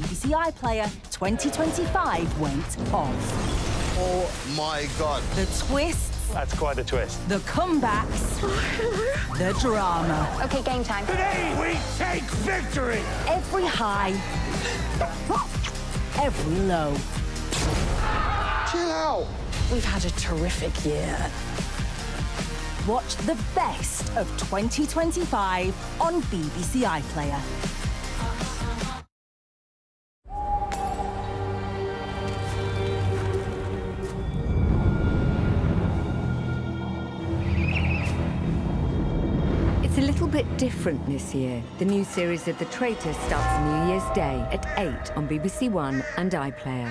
BBC iPlayer, 2025 went off. Oh my God. The twists. That's quite a twist. The comebacks. The drama. OK, game time. Today we take victory! Every high. Every low. Chill out. We've had a terrific year. Watch the best of 2025 on BBC iPlayer. It's a little bit different this year. The new series of The Traitors starts New Year's Day at 8 on BBC One and iPlayer.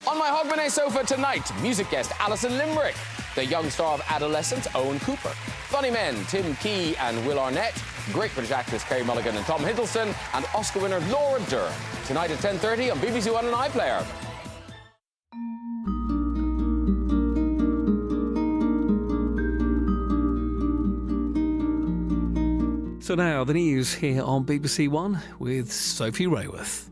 On my Hogmanay sofa tonight, music guest Alison Limerick, the young star of Adolescence, Owen Cooper, funny men Tim Key and Will Arnett, great British actors Kerry Mulligan and Tom Hiddleston, and Oscar winner Laura Dern. Tonight at 10:30 on BBC One and iPlayer. So now the news here on BBC One with Sophie Rayworth.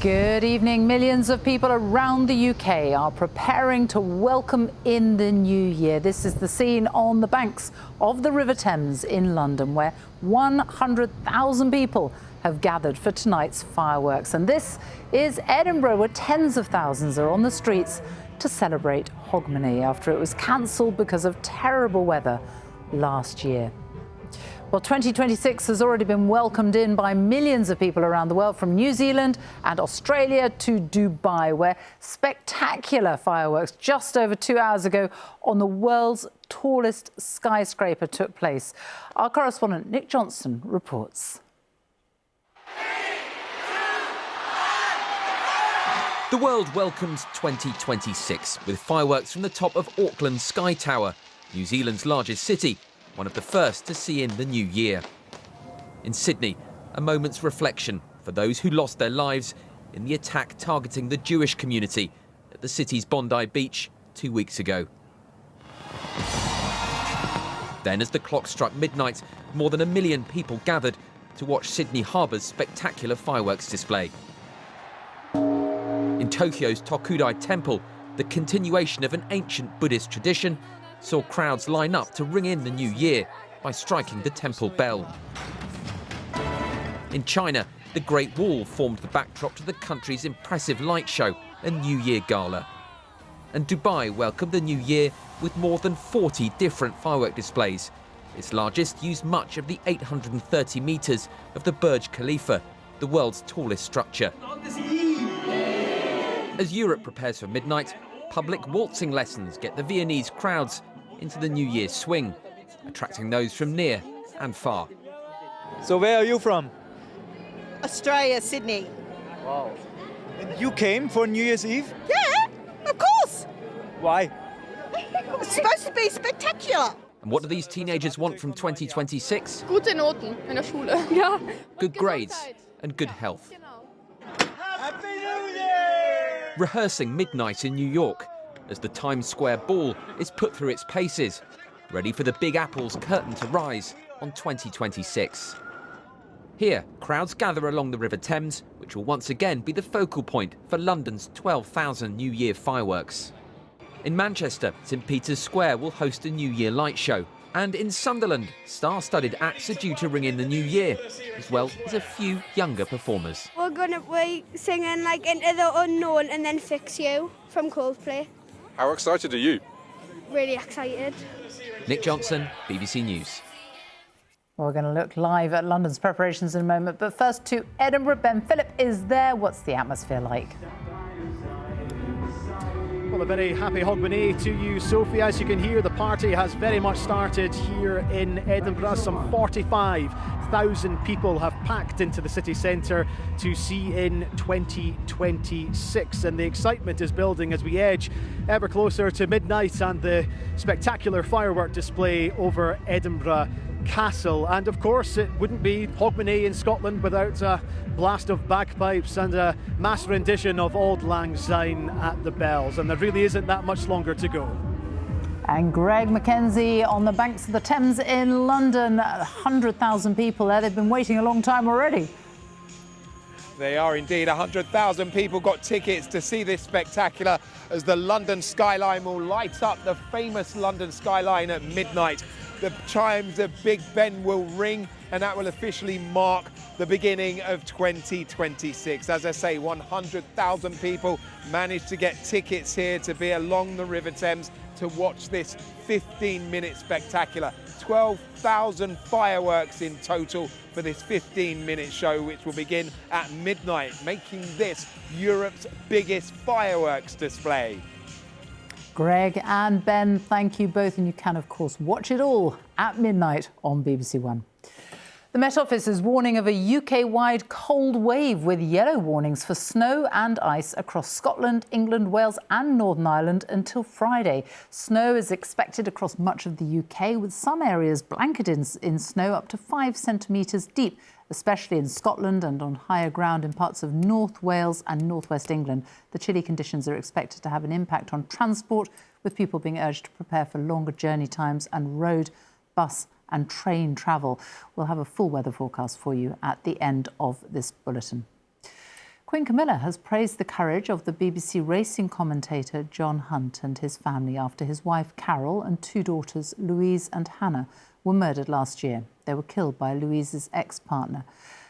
Good evening. Millions of people around the UK are preparing to welcome in the new year. This is the scene on the banks of the River Thames in London, where 100,000 people have gathered for tonight's fireworks. And this is Edinburgh, where tens of thousands are on the streets to celebrate Hogmanay after it was cancelled because of terrible weather last year. Well, 2026 has already been welcomed in by millions of people around the world, from New Zealand and Australia to Dubai, where spectacular fireworks just over 2 hours ago on the world's tallest skyscraper took place. Our correspondent Nick Johnson reports. The world welcomes 2026 with fireworks from the top of Auckland's Sky Tower, New Zealand's largest city, one of the first to see in the new year. In Sydney, a moment's reflection for those who lost their lives in the attack targeting the Jewish community at the city's Bondi Beach 2 weeks ago. Then, as the clock struck midnight, more than 1 million people gathered to watch Sydney Harbour's spectacular fireworks display. In Tokyo's Tokudai Temple, the continuation of an ancient Buddhist tradition saw crowds line up to ring in the new year by striking the temple bell. In China, the Great Wall formed the backdrop to the country's impressive light show and New Year Gala. And Dubai welcomed the new year with more than 40 different firework displays. Its largest used much of the 830 metres of the Burj Khalifa, the world's tallest structure. As Europe prepares for midnight, public waltzing lessons get the Viennese crowds into the New Year's swing, attracting those from near and far. So where are you from? Australia, Sydney. Wow. And you came for New Year's Eve? Yeah, of course. Why? It's supposed to be spectacular. And what do these teenagers want from 2026? Gute Noten in der Schule. Ja. Good grades and good health. Rehearsing midnight in New York as the Times Square Ball is put through its paces, ready for the Big Apple's curtain to rise on 2026. Here, crowds gather along the River Thames, which will once again be the focal point for London's 12,000 New Year fireworks. In Manchester, St Peter's Square will host a New Year light show. And in Sunderland, star-studded acts are due to ring in the new year, as well as a few younger performers. We're going to be singing like Into the Unknown and then Fix You from Coldplay. How excited are you? Really excited. Nick Johnson, BBC News. Well, we're going to look live at London's preparations in a moment, but first to Edinburgh. Ben Phillip is there. What's the atmosphere like? Well, a very happy Hogmanay to you, Sophie. As you can hear, the party has very much started here in Edinburgh. Some 45,000 people have packed into the city centre to see in 2026. And the excitement is building as we edge ever closer to midnight and the spectacular firework display over Edinburgh Castle. And of course, it wouldn't be Hogmanay in Scotland without a blast of bagpipes and a mass rendition of Auld Lang Syne at the bells. And there really isn't that much longer to go. And Greg Mackenzie on the banks of the Thames in London. 100,000 people there. They've been waiting a long time already. They are indeed. 100,000 people got tickets to see this spectacular as the London skyline will light up the famous London skyline at midnight. The chimes of Big Ben will ring, and that will officially mark the beginning of 2026. As I say, 100,000 people managed to get tickets here to be along the River Thames to watch this 15-minute spectacular. 12,000 fireworks in total for this 15-minute show, which will begin at midnight, making this Europe's biggest fireworks display. Greg and Ben, thank you both, and you can, of course, watch it all at midnight on BBC One. The Met Office is warning of a UK-wide cold wave with yellow warnings for snow and ice across Scotland, England, Wales and Northern Ireland until Friday. Snow is expected across much of the UK, with some areas blanketed in snow up to 5 centimetres deep, especially in Scotland and on higher ground in parts of North Wales and northwest England. The chilly conditions are expected to have an impact on transport, with people being urged to prepare for longer journey times and road, bus and train travel. We'll have a full weather forecast for you at the end of this bulletin. Queen Camilla has praised the courage of the BBC racing commentator John Hunt and his family after his wife Carol and 2 daughters, Louise and Hannah, were murdered last year. They were killed by Louise's ex-partner.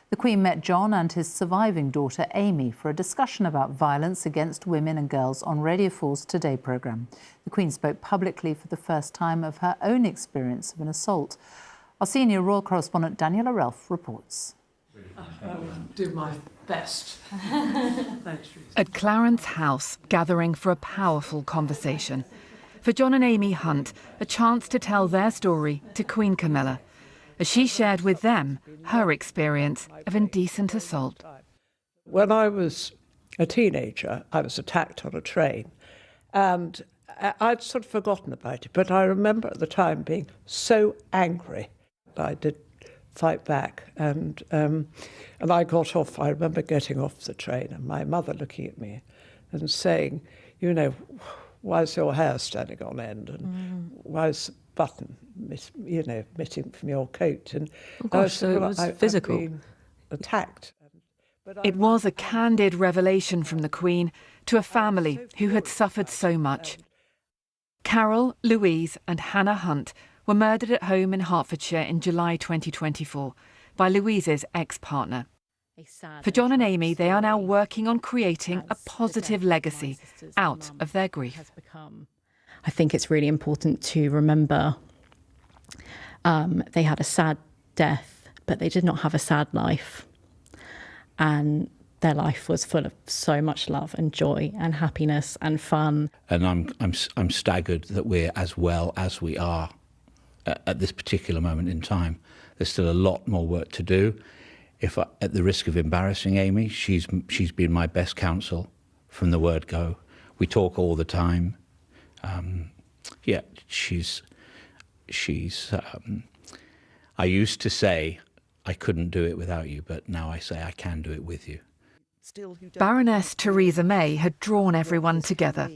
The Queen met John and his surviving daughter Amy for a discussion about violence against women and girls on Radio 4's Today programme. The Queen spoke publicly for the first time of her own experience of an assault. Our senior royal correspondent Daniela Ralph reports. I will do my best. At Clarence House, gathering for a powerful conversation. For John and Amy Hunt, a chance to tell their story to Queen Camilla, as she shared with them her experience of indecent assault. When I was a teenager, I was attacked on a train, and I'd sort of forgotten about it, but I remember at the time being so angry. I did fight back, and I got off. I remember getting off the train and my mother looking at me and saying, you know, why is your hair standing on end, and why is the button, missing from your coat? And oh gosh, so it was physical. I've been attacked. It was a candid revelation from the Queen to a family who had suffered so much. Carol, Louise and Hannah Hunt were murdered at home in Hertfordshire in July 2024 by Louise's ex-partner. For John and Amy, they are now working on creating a positive legacy out of their grief. I think it's really important to remember they had a sad death, but they did not have a sad life. And their life was full of so much love and joy and happiness and fun. And I'm staggered that we're as well as we are at this particular moment in time. There's still a lot more work to do. At the risk of embarrassing Amy, she's been my best counsel from the word go. We talk all the time. I used to say I couldn't do it without you, but now I say I can do it with you. Baroness Theresa May had drawn everyone together.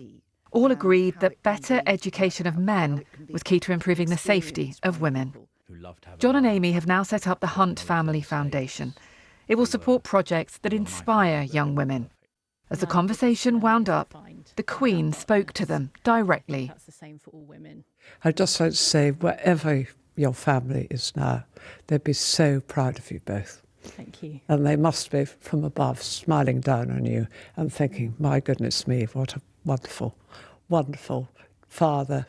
All agreed that better education of men was key to improving the safety of women. John and Amy have now set up the Hunt Family Foundation. It will support projects that inspire young women. As the conversation wound up, the Queen spoke to them directly. I'd just like to say, wherever your family is now, they'd be so proud of you both. Thank you. And they must be from above, smiling down on you and thinking, my goodness me, what a wonderful, wonderful father,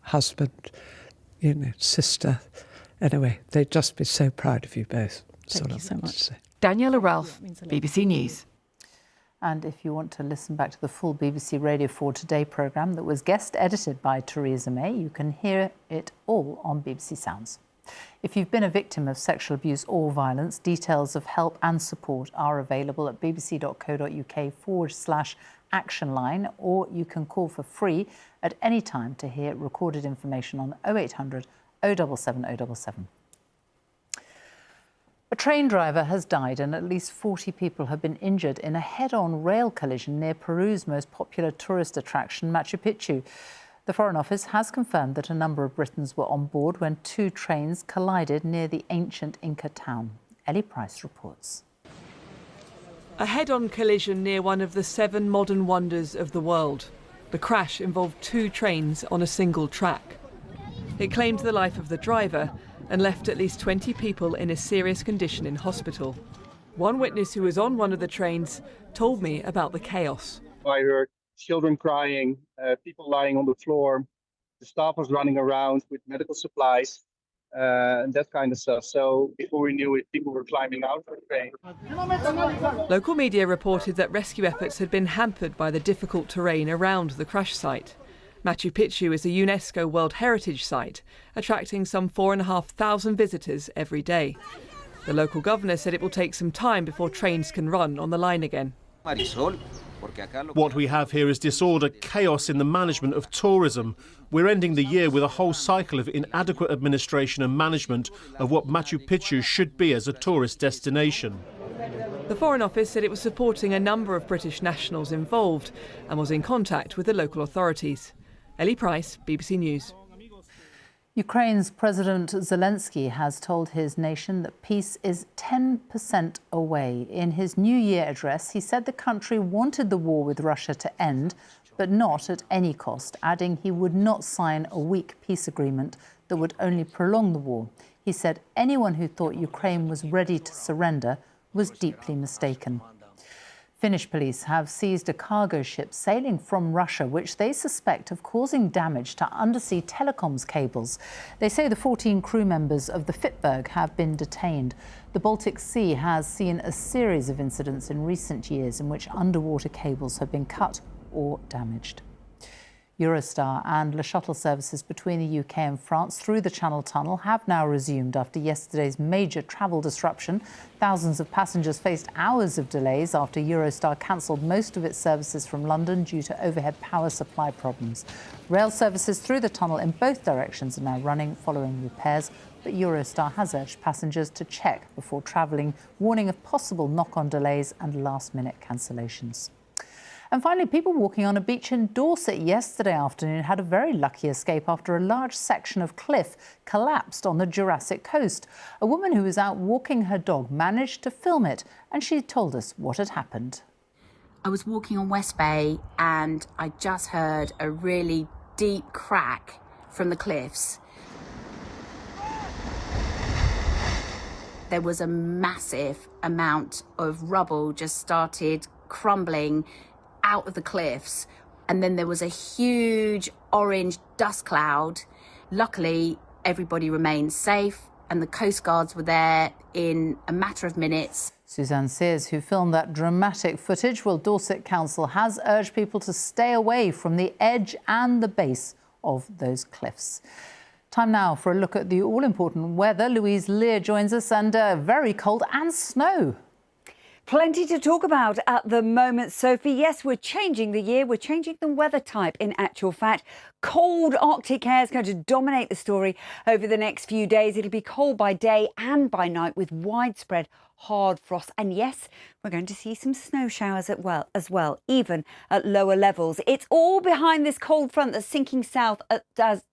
husband, sister. Anyway, they'd just be so proud of you both. Thank you so much. Daniela Ralph, BBC News. And if you want to listen back to the full BBC Radio 4 Today programme that was guest edited by Theresa May, you can hear it all on BBC Sounds. If you've been a victim of sexual abuse or violence, details of help and support are available at bbc.co.uk/action line, or you can call for free at any time to hear recorded information on 0800 077 077. A train driver has died and at least 40 people have been injured in a head-on rail collision near Peru's most popular tourist attraction, Machu Picchu. The Foreign Office has confirmed that a number of Britons were on board when two trains collided near the ancient Inca town. Ellie Price reports. A head-on collision near one of the 7 modern wonders of the world. The crash involved two trains on a single track. It claimed the life of the driver and left at least 20 people in a serious condition in hospital. One witness who was on one of the trains told me about the chaos. I heard children crying, people lying on the floor. The staff was running around with medical supplies and that kind of stuff. So before we knew it, people were climbing out of the train. Local media reported that rescue efforts had been hampered by the difficult terrain around the crash site. Machu Picchu is a UNESCO World Heritage Site, attracting some 4,500 visitors every day. The local governor said it will take some time before trains can run on the line again. What we have here is disorder, chaos in the management of tourism. We're ending the year with a whole cycle of inadequate administration and management of what Machu Picchu should be as a tourist destination. The Foreign Office said it was supporting a number of British nationals involved and was in contact with the local authorities. Ellie Price, BBC News. Ukraine's President Zelensky has told his nation that peace is 10% away. In his New Year address, he said the country wanted the war with Russia to end, but not at any cost, adding he would not sign a weak peace agreement that would only prolong the war. He said anyone who thought Ukraine was ready to surrender was deeply mistaken. Finnish police have seized a cargo ship sailing from Russia, which they suspect of causing damage to undersea telecoms cables. They say the 14 crew members of the Fitberg have been detained. The Baltic Sea has seen a series of incidents in recent years in which underwater cables have been cut or damaged. Eurostar and Le Shuttle services between the UK and France through the Channel Tunnel have now resumed after yesterday's major travel disruption. Thousands of passengers faced hours of delays after Eurostar cancelled most of its services from London due to overhead power supply problems. Rail services through the tunnel in both directions are now running following repairs, but Eurostar has urged passengers to check before travelling, warning of possible knock-on delays and last-minute cancellations. And finally, people walking on a beach in Dorset yesterday afternoon had a very lucky escape after a large section of cliff collapsed on the Jurassic Coast. A woman who was out walking her dog managed to film it, and she told us what had happened. I was walking on West Bay and I just heard a really deep crack from the cliffs. There was a massive amount of rubble just started crumbling out of the cliffs, and then there was a huge orange dust cloud. Luckily, everybody remained safe and the Coast Guards were there in a matter of minutes. Suzanne Sears, who filmed that dramatic footage, well, Dorset Council has urged people to stay away from the edge and the base of those cliffs. Time now for a look at the all-important weather. Louise Lear joins us, and very cold and snow. Plenty to talk about at the moment, Sophie. Yes, we're changing the year. We're changing the weather type, in actual fact. Cold Arctic air is going to dominate the story over the next few days. It'll be cold by day and by night with widespread hard frost. And yes, we're going to see some snow showers as well, even at lower levels. It's all behind this cold front that's sinking south at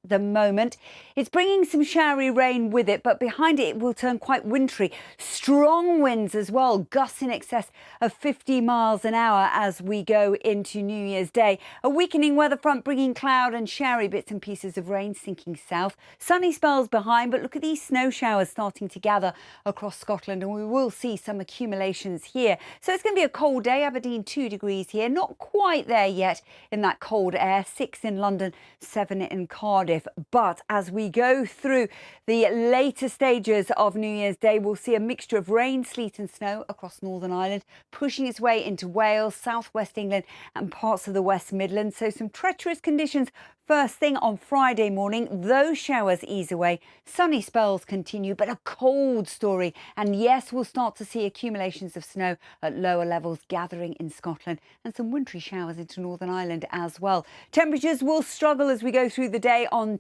the moment. It's bringing some showery rain with it, but behind it will turn quite wintry. Strong winds as well, gusts in excess of 50 miles an hour as we go into New Year's Day. A weakening weather front bringing cloud and showery bits and pieces of rain sinking south. Sunny spells behind, but look at these snow showers starting to gather across Scotland, and we will see some accumulations here. So it's going to be a cold day. Aberdeen 2 degrees here, not quite there yet in that cold air. 6 in London, 7 in Cardiff. But as we go through the later stages of New Year's Day, we'll see a mixture of rain, sleet and snow across Northern Ireland, pushing its way into Wales, southwest England and parts of the West Midlands. So some treacherous conditions first thing on Friday morning. Those showers ease away. Sunny spells continue, but a cold story. And yes, we'll start start to see accumulations of snow at lower levels gathering in Scotland and some wintry showers into Northern Ireland as well. Temperatures will struggle as we go through the day on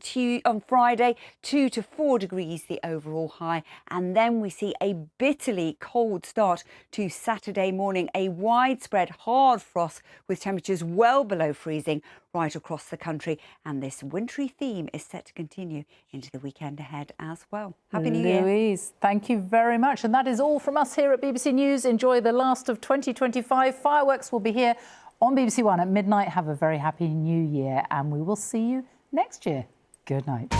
Friday, 2 to 4 degrees the overall high. And then we see a bitterly cold start to Saturday morning, a widespread hard frost with temperatures well below freezing right across the country. And this wintry theme is set to continue into the weekend ahead as well. Happy New Year. Louise, thank you very much. And that is all from us here at BBC News. Enjoy the last of 2025. Fireworks will be here on BBC One at midnight. Have a very happy New Year and we will see you next year. Good night.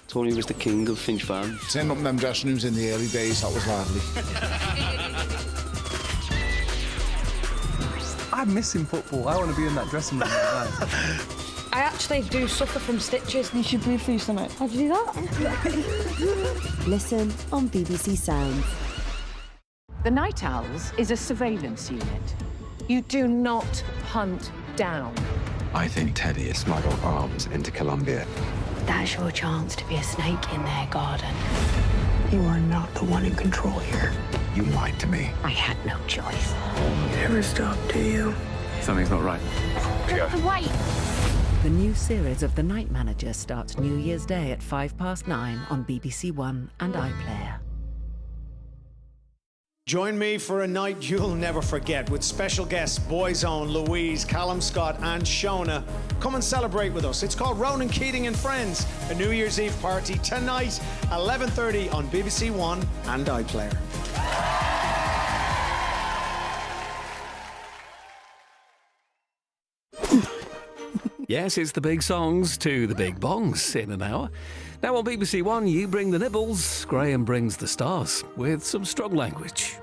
Tony was the king of Finch Farm. Turning up in them dressing rooms in the early days, that was lovely. I'm missing football. I want to be in that dressing room right now. I actually do suffer from stitches. You should breathe through your stomach. How'd you do that? Listen on BBC Sounds. The Night Owls is a surveillance unit. You do not hunt down. I think Teddy has smuggled arms into Colombia. That's your chance to be a snake in their garden. You are not the one in control here. You lied to me. I had no choice. You never stop, do you? Something's not right. Wait! The new series of The Night Manager starts New Year's Day at 9:05 on BBC One and iPlayer. Join me for a night you'll never forget with special guests Boyzone, Louise, Callum Scott and Shona. Come and celebrate with us. It's called Ronan Keating and Friends, a New Year's Eve party tonight, 11:30 on BBC One and iPlayer. Yes, it's the big songs to the big bongs in an hour. Now on BBC One, you bring the nibbles, Graham brings the stars with some strong language.